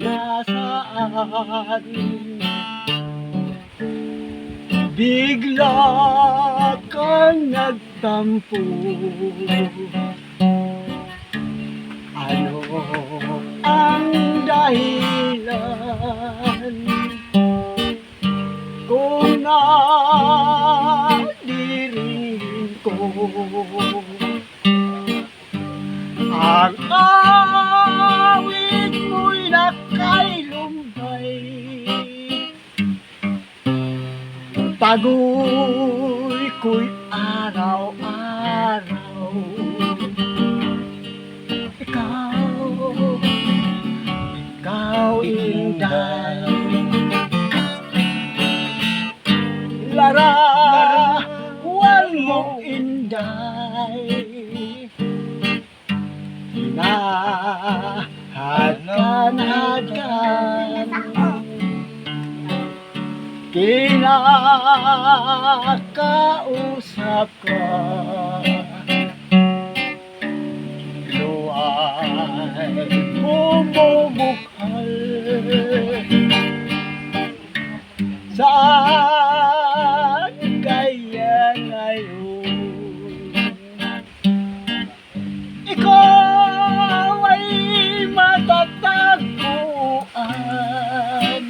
nasaan. Bigla kang nagtampo. Ano ang dahilan? Kung nadirin ko ang awit mo'y nakailumbay, pagoy ko'y araw-araw. Ikaw inday, larawan mo inday, hinahadkan-hadkan, kinakausap ka, luwa'y bumubukhal. Saan kaya ngayon? Ikaw ay matatagpuan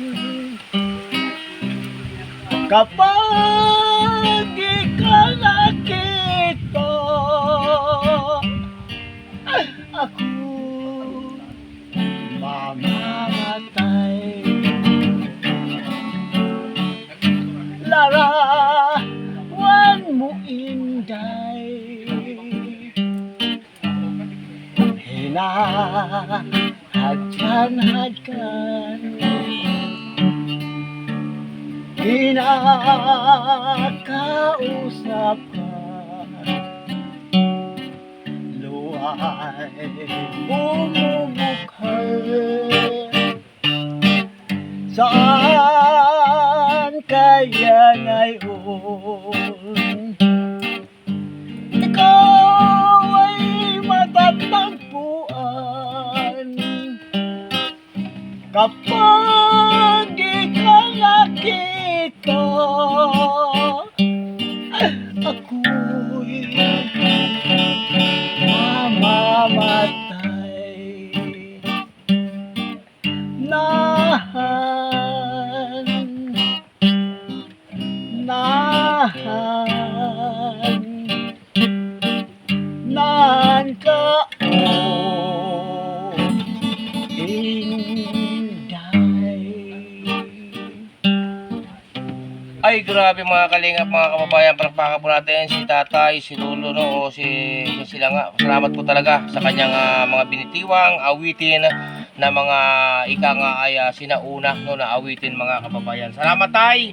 kapag ika nakita. Ako mamamatay. Larawan mo inday, hinahadkan-hadkan, kinakausap ka, luwa'y bumubukhal. Saan kaya ngayon? Ikaw ay matatagpuan kapag ikaw nakita. Ako'y mamamatay. Nahan ka o inday. Ay, grabe mga kalingap, mga kababayan. Palakpakan po natin si tatay, si lolo, no, o sila nga. Salamat po talaga sa kanyang mga binitiwang awitin na mga ika nga ay sinauna, no, na awitin mga kababayan. Salamat tay!